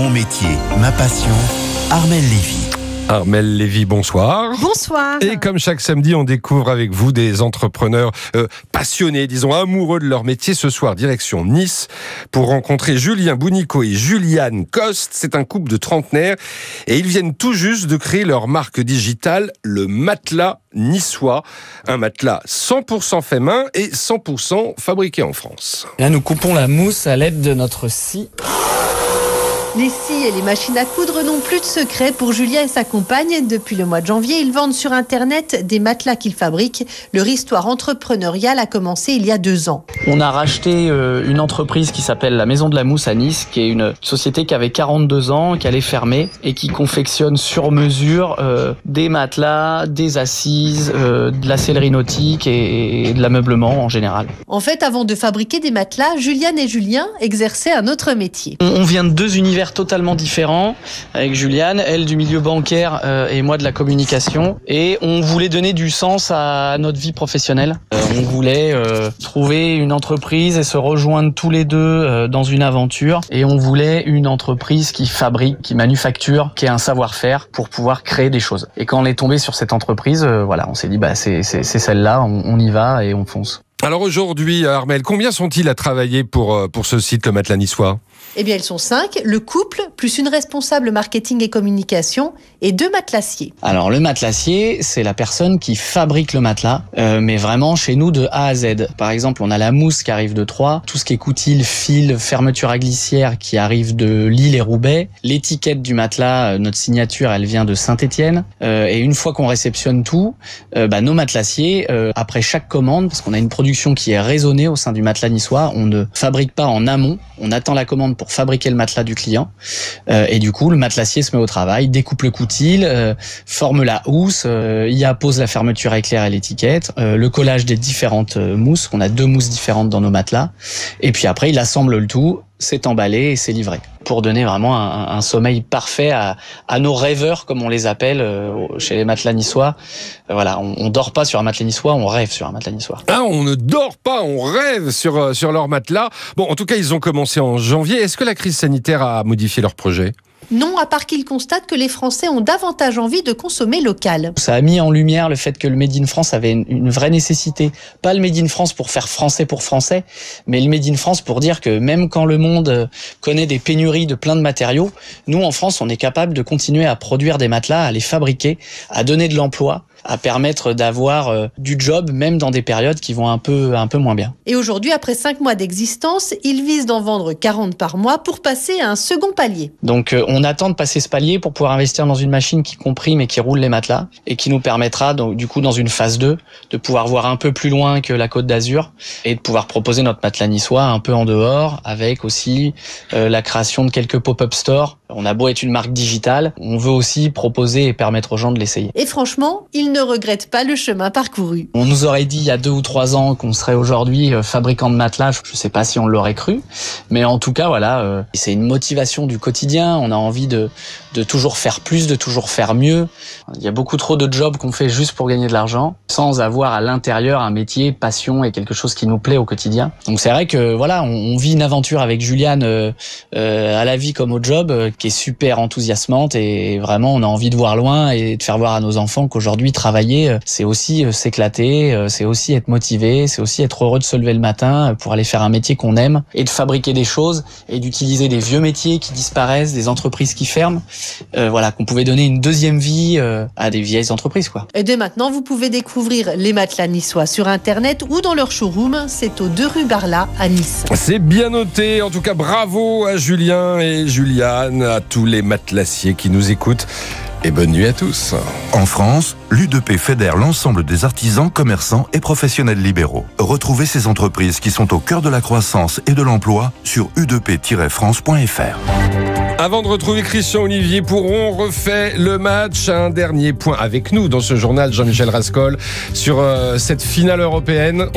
Mon métier, ma passion, Armelle Lévy. Armelle Lévy, bonsoir. Bonsoir. Et comme chaque samedi, on découvre avec vous des entrepreneurs passionnés, disons amoureux de leur métier. Ce soir, direction Nice, pour rencontrer Julien Bounico et Juliane Coste. C'est un couple de trentenaires et ils viennent tout juste de créer leur marque digitale, le matelas niçois. Un matelas 100% fait main et 100% fabriqué en France. Là, nous coupons la mousse à l'aide de notre scie. Les scies et les machines à coudre n'ont plus de secret pour Julien et sa compagne. Depuis le mois de janvier, ils vendent sur Internet des matelas qu'ils fabriquent. Leur histoire entrepreneuriale a commencé il y a 2 ans. On a racheté une entreprise qui s'appelle la Maison de la Mousse à Nice, qui est une société qui avait 42 ans, qui allait fermer et qui confectionne sur mesure des matelas, des assises, de la sellerie nautique et de l'ameublement en général. En fait, avant de fabriquer des matelas, Juliane et Julien exerçaient un autre métier. On vient de 2 univers totalement différents, avec Juliane, elle du milieu bancaire et moi de la communication, et on voulait donner du sens à notre vie professionnelle. On voulait trouver une entreprise et se rejoindre tous les deux dans une aventure, et on voulait une entreprise qui fabrique, qui manufacture, qui ait un savoir-faire pour pouvoir créer des choses. Et quand on est tombé sur cette entreprise, voilà, on s'est dit c'est celle-là, on y va et on fonce. Alors aujourd'hui, Armelle, combien sont-ils à travailler pour ce site, le matelas niçois ? Eh bien, ils sont 5, le couple, plus une responsable marketing et communication et 2 matelassiers. Alors, le matelassier, c'est la personne qui fabrique le matelas, mais vraiment chez nous de A à Z. Par exemple, on a la mousse qui arrive de Troyes, tout ce qui est coutil, fil, fermeture à glissière qui arrive de Lille et Roubaix. L'étiquette du matelas, notre signature, elle vient de Saint-Étienne. Et une fois qu'on réceptionne tout, nos matelassiers, après chaque commande, parce qu'on a une production qui est raisonnée au sein du matelas niçois, on ne fabrique pas en amont, on attend la commande pour fabriquer le matelas du client. Et du coup, le matelassier se met au travail, découpe le coutil, forme la housse, y appose la fermeture à éclair et l'étiquette, le collage des différentes mousses. On a 2 mousses différentes dans nos matelas. Et puis après, il assemble le tout, c'est emballé et c'est livré. Pour donner vraiment un sommeil parfait à nos rêveurs, comme on les appelle chez les matelas niçois. Voilà, on dort pas sur un matelas niçois, on rêve sur un matelas niçois. Ah, on ne dort pas, on rêve sur leur matelas. Bon, en tout cas, ils ont commencé en janvier. Est-ce que la crise sanitaire a modifié leur projet ? Non, à part qu'ils constatent que les Français ont davantage envie de consommer local. Ça a mis en lumière le fait que le Made in France avait une vraie nécessité. Pas le Made in France pour faire français pour français, mais le Made in France pour dire que même quand le monde connaît des pénuries de plein de matériaux, nous en France, on est capable de continuer à produire des matelas, à les fabriquer, à donner de l'emploi, à permettre d'avoir du job même dans des périodes qui vont un peu moins bien. Et aujourd'hui, après 5 mois d'existence, ils visent d'en vendre 40 par mois pour passer à un second palier. Donc on attend de passer ce palier pour pouvoir investir dans une machine qui comprime et qui roule les matelas et qui nous permettra donc, du coup dans une phase 2 de pouvoir voir un peu plus loin que la Côte d'Azur et de pouvoir proposer notre matelas niçois un peu en dehors avec aussi la création de quelques pop-up stores. On a beau être une marque digitale, on veut aussi proposer et permettre aux gens de l'essayer. Et franchement, ils ne regrettent pas le chemin parcouru. On nous aurait dit il y a 2 ou 3 ans qu'on serait aujourd'hui fabricant de matelas. Je ne sais pas si on l'aurait cru, mais en tout cas, voilà, c'est une motivation du quotidien. On a envie de toujours faire plus, de toujours faire mieux. Il y a beaucoup trop de jobs qu'on fait juste pour gagner de l'argent, sans avoir à l'intérieur un métier, passion et quelque chose qui nous plaît au quotidien. Donc c'est vrai que voilà, on vit une aventure avec Juliane à la vie comme au job, qui est super enthousiasmante et vraiment on a envie de voir loin et de faire voir à nos enfants qu'aujourd'hui travailler c'est aussi s'éclater, c'est aussi être motivé, c'est aussi être heureux de se lever le matin pour aller faire un métier qu'on aime et de fabriquer des choses et d'utiliser des vieux métiers qui disparaissent, des entreprises qui ferment, voilà, qu'on pouvait donner une deuxième vie à des vieilles entreprises quoi. Et dès maintenant vous pouvez découvrir les matelas niçois sur Internet ou dans leur showroom, c'est aux 2 rue Barla à Nice. C'est bien noté, en tout cas bravo à Julien et Juliane, à tous les matelassiers qui nous écoutent et bonne nuit à tous. En France, l'U2P fédère l'ensemble des artisans, commerçants et professionnels libéraux. Retrouvez ces entreprises qui sont au cœur de la croissance et de l'emploi sur u2p-france.fr. Avant de retrouver Christian Olivier pour On refait le match, un dernier point avec nous dans ce journal, Jean-Michel Rascol, sur cette finale européenne.